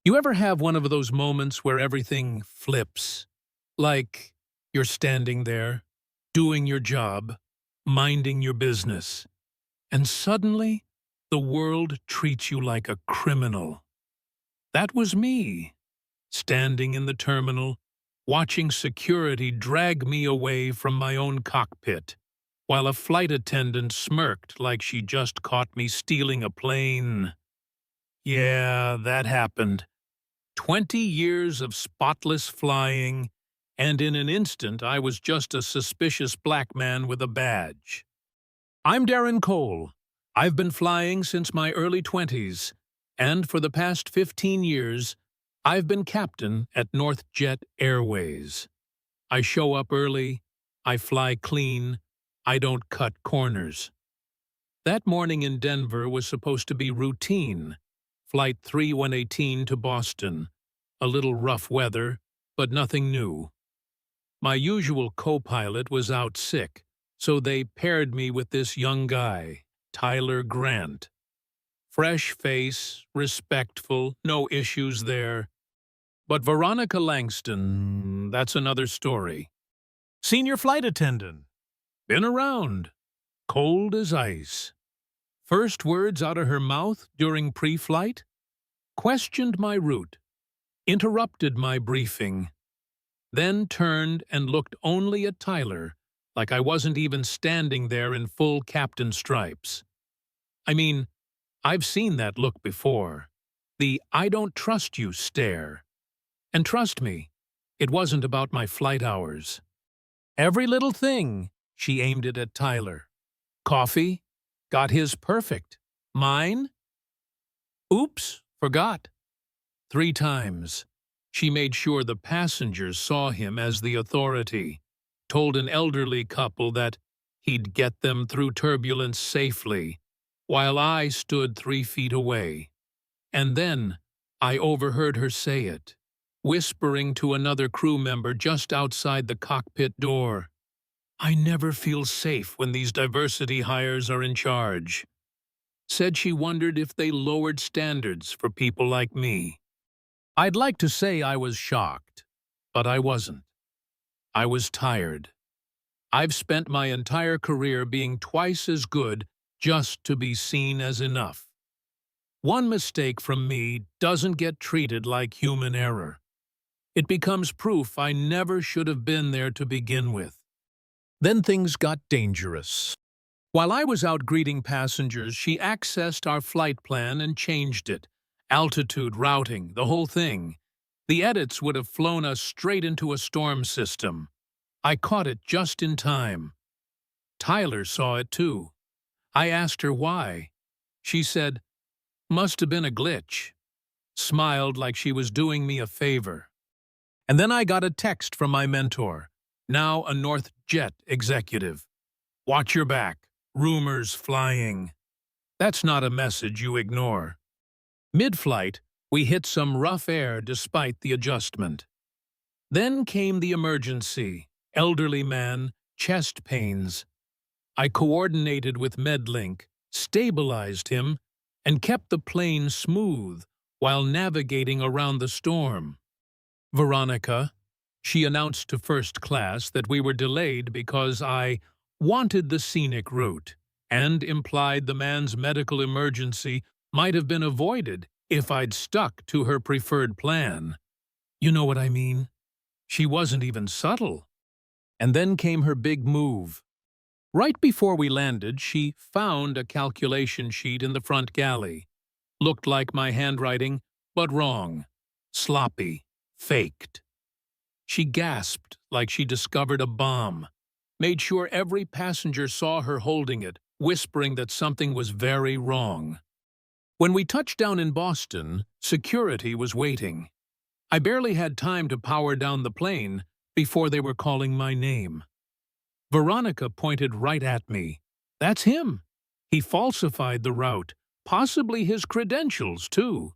You ever have one of those moments where everything flips? Like you're standing there, doing your job, minding your business, and suddenly the world treats you like a criminal. That was me, standing in the terminal, watching security drag me away from my own cockpit, while a flight attendant smirked like she just caught me stealing a plane. Yeah, that happened. 20 years of spotless flying, and in an instant I was just a suspicious black man with a badge. I'm Darren Cole. I've been flying since my early 20s, and for the past 15 years, I've been captain at NorthJet Airways. I show up early, I fly clean, I don't cut corners. That morning in Denver was supposed to be routine. Flight 3118 to Boston. A little rough weather, but nothing new. My usual co-pilot was out sick, so they paired me with this young guy, Tyler Grant. Fresh face, respectful, no issues there. But Veronica Langston, that's another story. Senior flight attendant. Been around. Cold as ice. First words out of her mouth during pre-flight? Questioned my route. Interrupted my briefing. Then turned and looked only at Tyler, like I wasn't even standing there in full captain stripes. I mean, I've seen that look before. The "I don't trust you" stare. And trust me, it wasn't about my flight hours. Every little thing, she aimed it at Tyler. Coffee? Got his perfect. Mine? Oops, forgot. 3 times. She made sure the passengers saw him as the authority, told an elderly couple that he'd get them through turbulence safely, while I stood 3 feet away. And then I overheard her say it, whispering to another crew member just outside the cockpit door. I never feel safe when these diversity hires are in charge. Said she wondered if they lowered standards for people like me. I'd like to say I was shocked, but I wasn't. I was tired. I've spent my entire career being twice as good just to be seen as enough. One mistake from me doesn't get treated like human error. It becomes proof I never should have been there to begin with. Then things got dangerous. While I was out greeting passengers, she accessed our flight plan and changed it. Altitude, routing, the whole thing. The edits would have flown us straight into a storm system. I caught it just in time. Tyler saw it too. I asked her why. She said, "Must have been a glitch." Smiled like she was doing me a favor. And then I got a text from my mentor, now a NorthJet executive. Watch your back. Rumors flying. That's not a message you ignore. Mid-flight, we hit some rough air despite the adjustment. Then came the emergency. Elderly man, chest pains. I coordinated with MedLink, stabilized him, and kept the plane smooth while navigating around the storm. Veronica, she announced to first class that we were delayed because I wanted the scenic route, and implied the man's medical emergency might have been avoided if I'd stuck to her preferred plan. You know what I mean? She wasn't even subtle. And then came her big move. Right before we landed, she found a calculation sheet in the front galley. Looked like my handwriting, but wrong. Sloppy. Faked. She gasped like she discovered a bomb. Made sure every passenger saw her holding it, whispering that something was very wrong. When we touched down in Boston, security was waiting. I barely had time to power down the plane before they were calling my name. Veronica pointed right at me. That's him. He falsified the route, possibly his credentials, too.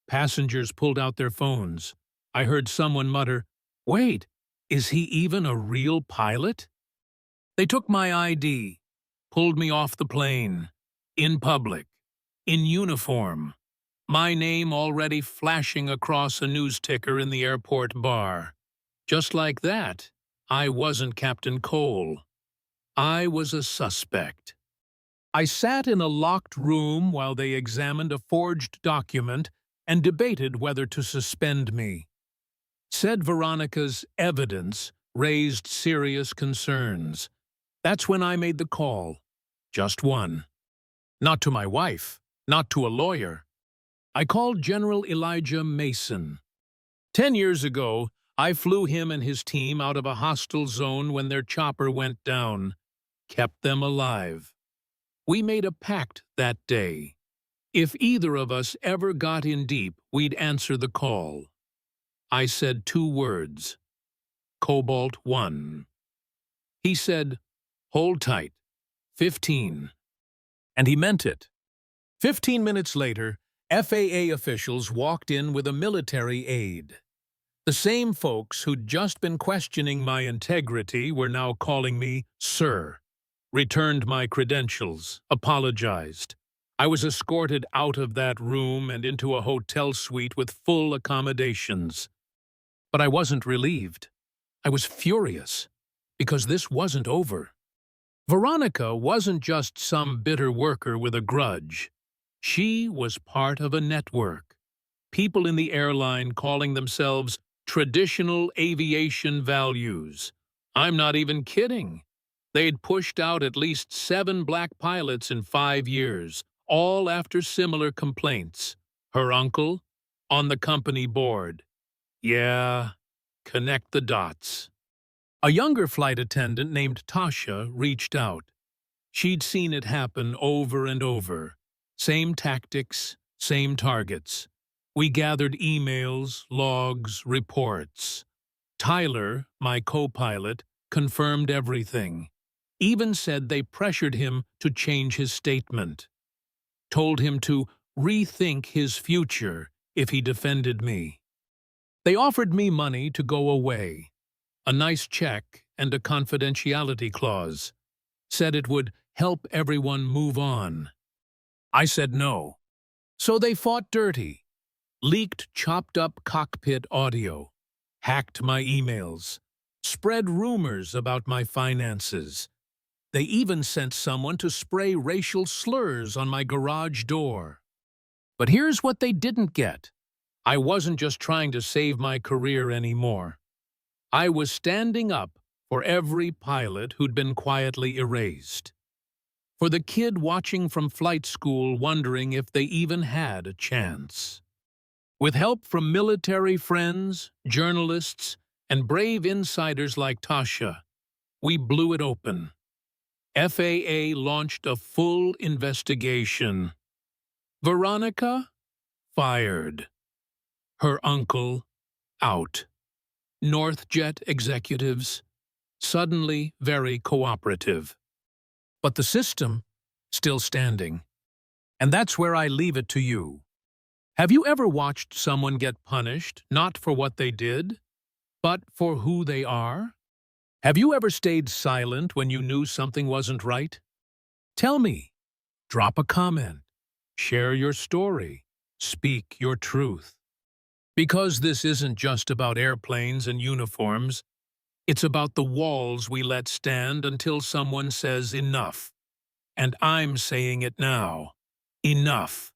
Passengers pulled out their phones. I heard someone mutter, "Wait, is he even a real pilot?" They took my ID, pulled me off the plane, in public, in uniform. My name already flashing across a news ticker in the airport bar. Just like that, I wasn't Captain Cole. I was a suspect. I sat in a locked room while they examined a forged document and debated whether to suspend me. Said Veronica's evidence raised serious concerns. That's when I made the call. Just one. Not to my wife, not to a lawyer. I called General Elijah Mason. 10 years ago, I flew him and his team out of a hostile zone when their chopper went down, kept them alive. We made a pact that day. If either of us ever got in deep, we'd answer the call. I said 2 words. Cobalt 1. He said, hold tight. 15. And he meant it. 15 minutes later, FAA officials walked in with a military aide. The same folks who'd just been questioning my integrity were now calling me Sir. Returned my credentials, apologized. I was escorted out of that room and into a hotel suite with full accommodations. But I wasn't relieved. I was furious, because this wasn't over. Veronica wasn't just some bitter worker with a grudge. She was part of a network. People in the airline calling themselves traditional aviation values. I'm not even kidding. They'd pushed out at least 7 black pilots in 5 years, all after similar complaints. Her uncle, on the company board. Yeah, connect the dots. A younger flight attendant named Tasha reached out. She'd seen it happen over and over. Same tactics, same targets. We gathered emails, logs, reports. Tyler, my co-pilot, confirmed everything. Even said they pressured him to change his statement. Told him to rethink his future if he defended me. They offered me money to go away. A nice check and a confidentiality clause. Said it would help everyone move on. I said no. So they fought dirty. Leaked chopped-up cockpit audio. Hacked my emails. Spread rumors about my finances. They even sent someone to spray racial slurs on my garage door. But here's what they didn't get. I wasn't just trying to save my career anymore. I was standing up for every pilot who'd been quietly erased. For the kid watching from flight school wondering if they even had a chance. With help from military friends, journalists, and brave insiders like Tasha, we blew it open. FAA launched a full investigation. Veronica? Fired. Her uncle? Out. NorthJet executives? Suddenly very cooperative. But the system? Still standing. And that's where I leave it to you. Have you ever watched someone get punished, not for what they did, but for who they are? Have you ever stayed silent when you knew something wasn't right? Tell me. Drop a comment. Share your story. Speak your truth. Because this isn't just about airplanes and uniforms. It's about the walls we let stand until someone says enough. And I'm saying it now. Enough.